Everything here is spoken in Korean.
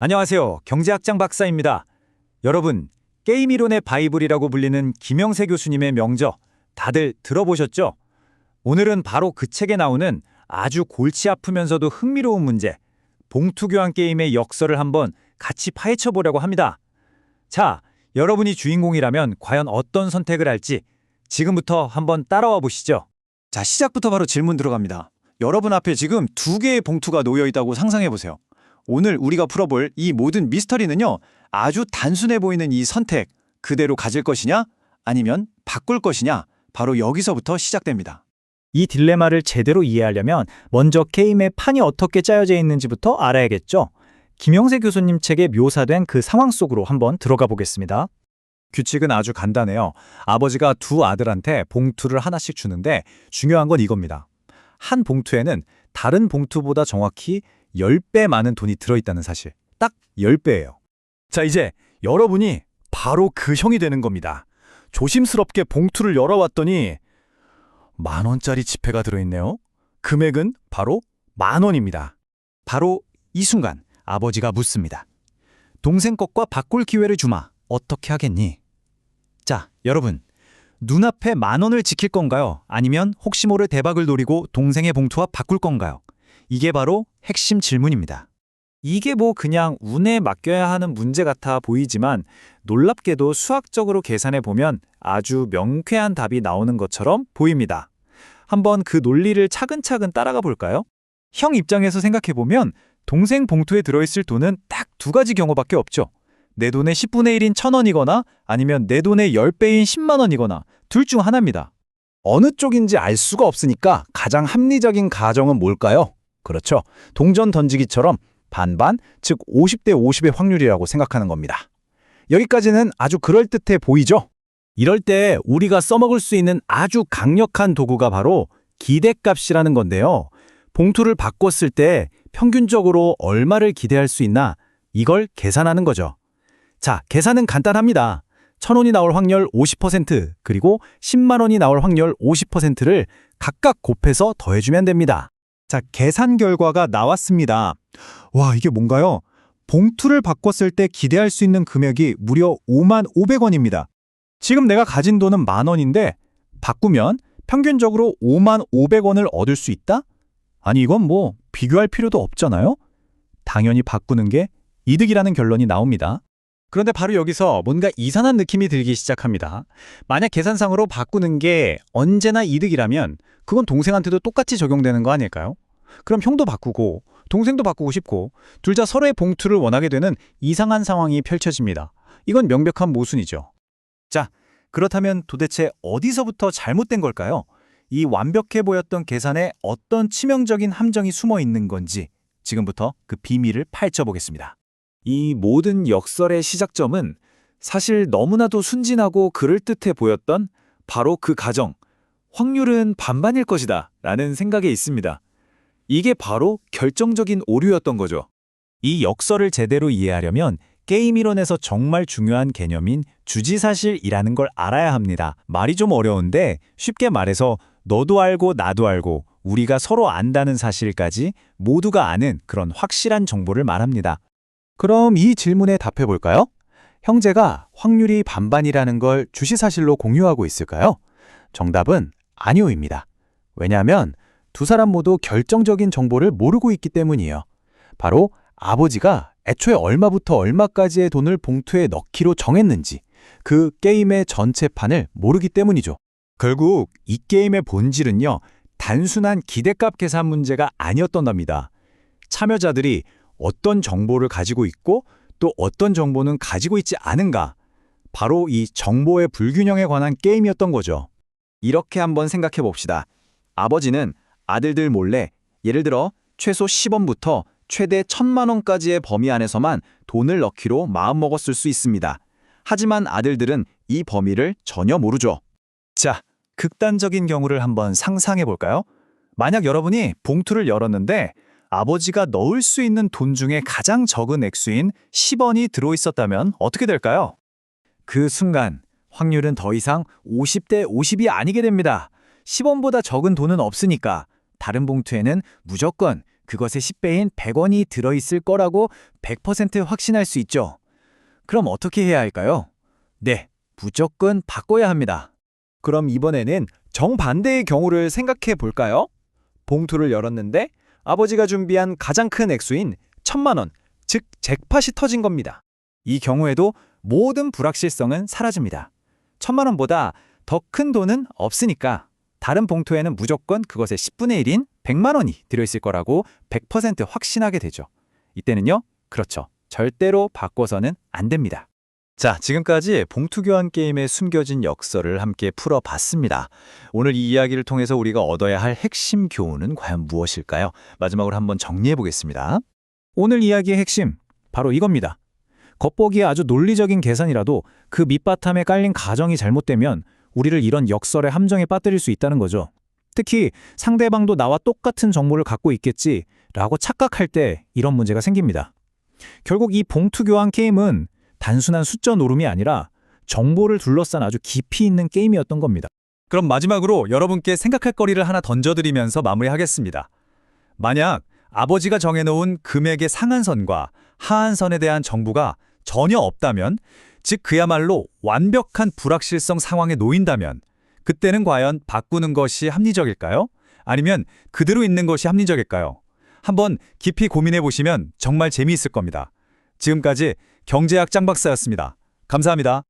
안녕하세요. 경제학장 박사입니다. 여러분, 게임 이론의 바이블이라고 불리는 김영세 교수님의 명저 다들 들어보셨죠? 오늘은 바로 그 책에 나오는 아주 골치 아프면서도 흥미로운 문제, 봉투 교환 게임의 역설을 한번 같이 파헤쳐 보려고 합니다. 자, 여러분이 주인공이라면 과연 어떤 선택을 할지 지금부터 한번 따라와 보시죠. 자, 시작부터 바로 질문 들어갑니다. 여러분 앞에 지금 두 개의 봉투가 놓여 있다고 상상해 보세요. 오늘 우리가 풀어볼 이 모든 미스터리는요, 아주 단순해 보이는 이 선택, 그대로 가질 것이냐, 아니면 바꿀 것이냐, 바로 여기서부터 시작됩니다. 이 딜레마를 제대로 이해하려면 먼저 게임의 판이 어떻게 짜여져 있는지부터 알아야겠죠. 김영세 교수님 책에 묘사된 그 상황 속으로 한번 들어가 보겠습니다. 규칙은 아주 간단해요. 아버지가 두 아들한테 봉투를 하나씩 주는데 중요한 건 이겁니다. 한 봉투에는 다른 봉투보다 정확히 10배 많은 돈이 들어있다는 사실. 딱 10배예요. 자, 이제 여러분이 바로 그 형이 되는 겁니다. 조심스럽게 봉투를 열어왔더니 10,000원짜리 지폐가 들어있네요. 금액은 바로 10,000원입니다. 바로 이 순간 아버지가 묻습니다. 동생 것과 바꿀 기회를 주마. 어떻게 하겠니? 자, 여러분. 눈앞에 10,000원을 지킬 건가요? 아니면 혹시 모를 대박을 노리고 동생의 봉투와 바꿀 건가요? 이게 바로 핵심 질문입니다. 이게 뭐 그냥 운에 맡겨야 하는 문제 같아 보이지만 놀랍게도 수학적으로 계산해 보면 아주 명쾌한 답이 나오는 것처럼 보입니다. 한번 그 논리를 차근차근 따라가 볼까요? 형 입장에서 생각해 보면 동생 봉투에 들어있을 돈은 딱 두 가지 경우밖에 없죠. 내 돈의 10분의 1인 1,000원이거나 아니면 내 돈의 10배인 10만 원이거나 둘 중 하나입니다. 어느 쪽인지 알 수가 없으니까 가장 합리적인 가정은 뭘까요? 그렇죠. 동전 던지기처럼 반반, 즉 50대 50의 확률이라고 생각하는 겁니다. 여기까지는 아주 그럴듯해 보이죠? 이럴 때 우리가 써먹을 수 있는 아주 강력한 도구가 바로 기대값이라는 건데요. 봉투를 바꿨을 때 평균적으로 얼마를 기대할 수 있나 이걸 계산하는 거죠. 자, 계산은 간단합니다. 1,000원이 나올 확률 50% 그리고 10만 원이 나올 확률 50%를 각각 곱해서 더해주면 됩니다. 자, 계산 결과가 나왔습니다. 와, 이게 뭔가요? 봉투를 바꿨을 때 기대할 수 있는 금액이 무려 55,000원입니다. 지금 내가 가진 돈은 10,000원인데 바꾸면 평균적으로 55,000원을 얻을 수 있다? 아니, 이건 뭐 비교할 필요도 없잖아요? 당연히 바꾸는 게 이득이라는 결론이 나옵니다. 그런데 바로 여기서 뭔가 이상한 느낌이 들기 시작합니다. 만약 계산상으로 바꾸는 게 언제나 이득이라면 그건 동생한테도 똑같이 적용되는 거 아닐까요? 그럼 형도 바꾸고 동생도 바꾸고 싶고 둘 다 서로의 봉투를 원하게 되는 이상한 상황이 펼쳐집니다. 이건 명백한 모순이죠. 자, 그렇다면 도대체 어디서부터 잘못된 걸까요? 이 완벽해 보였던 계산에 어떤 치명적인 함정이 숨어 있는 건지 지금부터 그 비밀을 파헤쳐보겠습니다. 이 모든 역설의 시작점은 사실 너무나도 순진하고 그럴듯해 보였던 바로 그 가정, 확률은 반반일 것이다 라는 생각에 있습니다. 이게 바로 결정적인 오류였던 거죠. 이 역설을 제대로 이해하려면 게임 이론에서 정말 중요한 개념인 주지사실이라는 걸 알아야 합니다. 말이 좀 어려운데 쉽게 말해서 너도 알고 나도 알고 우리가 서로 안다는 사실까지 모두가 아는 그런 확실한 정보를 말합니다. 그럼 이 질문에 답해 볼까요? 형제가 확률이 반반이라는 걸 주시사실로 공유하고 있을까요? 정답은 아니오입니다. 왜냐하면 두 사람 모두 결정적인 정보를 모르고 있기 때문이에요. 바로 아버지가 애초에 얼마부터 얼마까지의 돈을 봉투에 넣기로 정했는지 그 게임의 전체 판을 모르기 때문이죠. 결국 이 게임의 본질은요, 단순한 기대값 계산 문제가 아니었던답니다. 참여자들이 어떤 정보를 가지고 있고 또 어떤 정보는 가지고 있지 않은가, 바로 이 정보의 불균형에 관한 게임이었던 거죠. 이렇게 한번 생각해 봅시다. 아버지는 아들들 몰래 예를 들어 최소 10원부터 최대 1,000만 원까지의 범위 안에서만 돈을 넣기로 마음먹었을 수 있습니다. 하지만 아들들은 이 범위를 전혀 모르죠. 자, 극단적인 경우를 한번 상상해 볼까요? 만약 여러분이 봉투를 열었는데 아버지가 넣을 수 있는 돈 중에 가장 적은 액수인 10원이 들어있었다면 어떻게 될까요? 그 순간 확률은 더 이상 50대 50이 아니게 됩니다. 10원보다 적은 돈은 없으니까 다른 봉투에는 무조건 그것의 10배인 100원이 들어있을 거라고 100% 확신할 수 있죠. 그럼 어떻게 해야 할까요? 네, 무조건 바꿔야 합니다. 그럼 이번에는 정반대의 경우를 생각해 볼까요? 봉투를 열었는데 아버지가 준비한 가장 큰 액수인 1,000만 원, 즉 잭팟이 터진 겁니다. 이 경우에도 모든 불확실성은 사라집니다. 1,000만 원보다 더 큰 돈은 없으니까 다른 봉투에는 무조건 그것의 10분의 1인 100만 원이 들어있을 거라고 100% 확신하게 되죠. 이때는요, 그렇죠. 절대로 바꿔서는 안 됩니다. 자, 지금까지 봉투 교환 게임의 숨겨진 역설을 함께 풀어봤습니다. 오늘 이 이야기를 통해서 우리가 얻어야 할 핵심 교훈은 과연 무엇일까요? 마지막으로 한번 정리해 보겠습니다. 오늘 이야기의 핵심, 바로 이겁니다. 겉보기에 아주 논리적인 계산이라도 그 밑바탕에 깔린 가정이 잘못되면 우리를 이런 역설의 함정에 빠뜨릴 수 있다는 거죠. 특히 상대방도 나와 똑같은 정보를 갖고 있겠지라고 착각할 때 이런 문제가 생깁니다. 결국 이 봉투 교환 게임은 단순한 숫자 노름이 아니라 정보를 둘러싼 아주 깊이 있는 게임이었던 겁니다. 그럼 마지막으로 여러분께 생각할 거리를 하나 던져드리면서 마무리하겠습니다. 만약 아버지가 정해놓은 금액의 상한선과 하한선에 대한 정보가 전혀 없다면, 즉 그야말로 완벽한 불확실성 상황에 놓인다면 그때는 과연 바꾸는 것이 합리적일까요? 아니면 그대로 있는 것이 합리적일까요? 한번 깊이 고민해 보시면 정말 재미있을 겁니다. 지금까지 경제학 짱박사였습니다. 감사합니다.